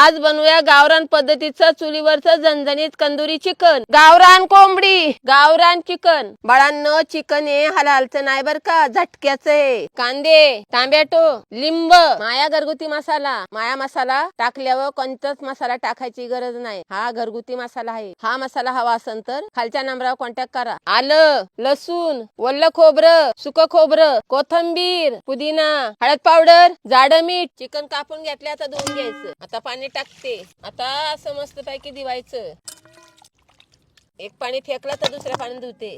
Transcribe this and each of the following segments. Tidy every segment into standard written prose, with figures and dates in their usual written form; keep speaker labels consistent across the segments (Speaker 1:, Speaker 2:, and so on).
Speaker 1: आज बनवूया गावरान पद्धतीचं चुलीवरचं झणझणीत कंदुरी चिकन, गावरान कोंबडी, गावरान चिकन. बाळांनो, चिकन हे हलालचं नाही बर का, झटक्याचं आहे. कांदे, टोमॅटो, लिंब, माया घरगुती मसाला. माया मसाला टाकल्यावर कोणताच मसाला टाकायची गरज नाही, हा घरगुती मसाला आहे. हा मसाला हवा असेल तर खालच्या नंबरावर कॉन्टॅक्ट करा. आलं, लसूण, वल्ल खोबरं, सुक खोबरं, कोथंबीर, पुदिना, हळद पावडर, जाड मीठ. चिकन कापून घेतले, आता धुवून घ्यायचं. आता पाणी टाकते. आता असं मस्त पैकी धुवायचं. एक पाणी फेकलं तर दुसऱ्या पाण्याने धुते.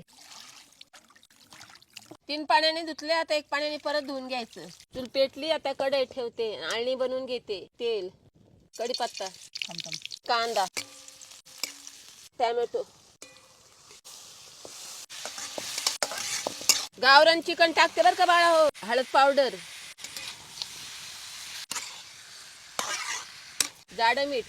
Speaker 1: 3 पाण्याने धुतले, आता 1 पाण्याने परत धुवून घ्यायचं. चूल पेटली, आता कढई ठेवते. आळणी बनवून घेते. तेल, कढीपत्ता, कांदा, टोमॅटो. गावरान चिकन टाकते बर का बाळा हो. हळद पावडर, जाड मीठ.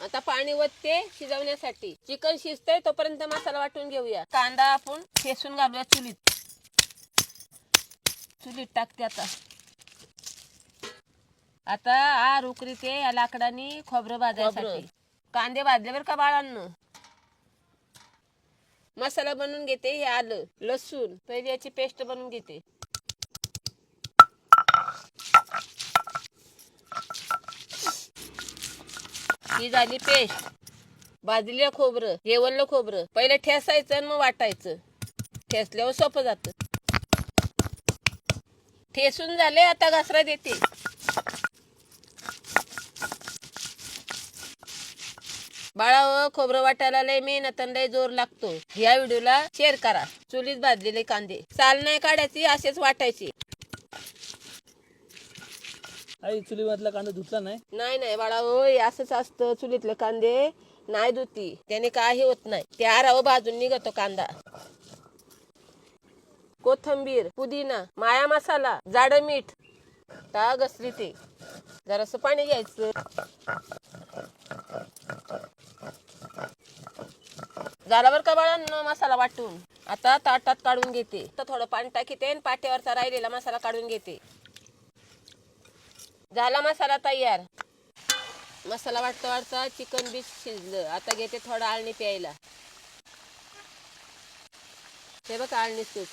Speaker 1: आता पाणी ओतते शिजवण्यासाठी. चिकन शिजतंय तोपर्यंत मसाला वाटून घेऊया. कांदा आपण ठेसून घालूया चुलीत. चुलीत टाकते आता. आता आ रुकरी ते या लाकडानी खोबरं भाजायसाठी. कांदे भाजले बर का बाळांनो. मसाला बनवून घेते. हे आलं, लसूण, पहिले याची पेस्ट बनवून घेते. ही झाली पेस्ट. भाजलेलं खोबरं, हे वल्ल खोबरं पहिले ठेसायचं आणि मग वाटायचं. ठेसल्यावर सोपं जातं. ठेसून झाले, आता घासरा देते. बाळा, खोबरं वाटायला लय मेहनत आणि लय जोर लागतो. या व्हिडिओला शेअर करा. चुलीत भाजलेले कांदे साल नाही काढायची, असेच वाटायचे.
Speaker 2: आई चुली मधला कांदा धुतला नाही?
Speaker 1: नाही बाळा, होय असंच असतं. चुलीतले कांदे नाही धुती, त्याने काही होत नाही. त्या राव भाजून निघतो कांदा. कोथंबीर, पुदिना, माया मसाला, जाड मीठ. ता घसली ते जरासं पाणी घ्यायचं. झाला बर का बाळांनो मसाला वाटून. आता ताटात काढून घेते. तर थोडं पाणी टाकीते आणि पाट्यावरचा राहिलेला मसाला काढून घेते. झाला मसाला तयार. मसाला वाटता वाटता चिकन बी शिजलं. आता घेते थोडं आळणी प्यायला. हे बघ आळणी सूप.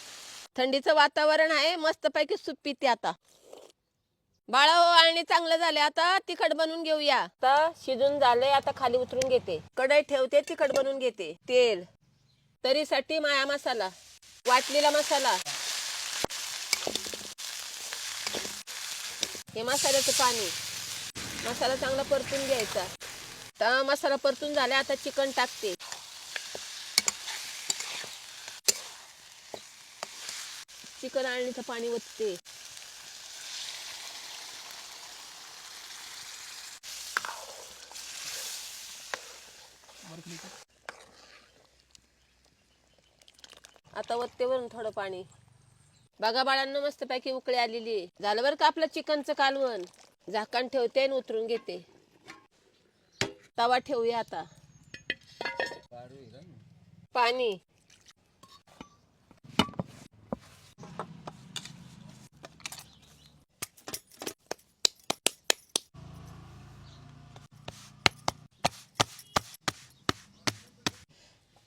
Speaker 1: थंडीचं वातावरण आहे, मस्त पैकी सूप पिते आता. बाळा हो, आळणी चांगलं झाले. आता तिखट बनवून घेऊया. आता शिजून झाले, आता खाली उतरून घेते. कढई ठेवते, तिखट बनवून घेते. तेल, तरीसाठी माया मसाला, वाटलेला मसाला, हे मसाल्याचं पाणी. मसाला चांगला परतून घ्यायचा. आता मसाला परतून झाला, आता चिकन टाकते. चिकन आळणीचं पाणी ओतते. आता ओतते वरून थोडं पाणी. बघा बाळांनो, मस्त पैकी उकळी आलेली आहे. झालं बरं का आपलं चिकनचं कालवण. झाकण ठेवते आणि उतरून घेते. तवा ठेवूया आता. पाणी,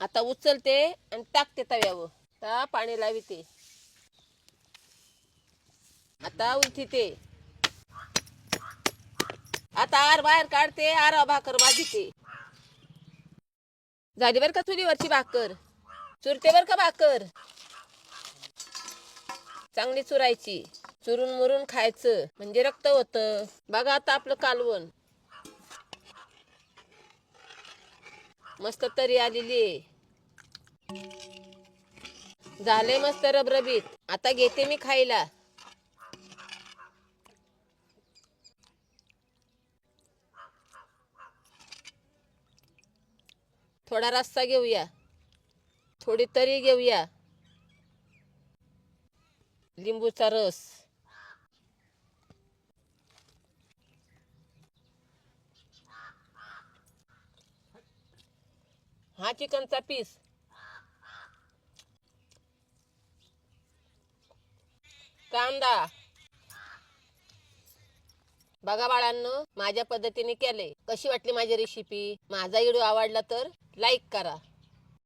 Speaker 1: आता उचलते आणि टाकते तव्यावर. आता पाणी लाविते. आता उलटीते. आता आर बाहेर काढते. आरा भाकर भाजीते. झाली बर का चुलीवरची भाकर. चुरते बर का भाकर. चांगली चुरायची. चुरून मुरून खायचं म्हणजे रक्त होतं. बघा आता आपलं कालवण मस्त तरी आलेली आहे. झाले मस्त रबरबीत. आता घेते मी खायला. थोडा रस्सा घेऊया, थोडी तरी घेऊया, लिंबूचा रस. हा चिकनचा पीस. कांदा, बघा बाळांनो, माझ्या पद्धतीने केले. कशी वाटली माझी रेसिपी? माझा व्हिडिओ आवडला तर लाईक करा.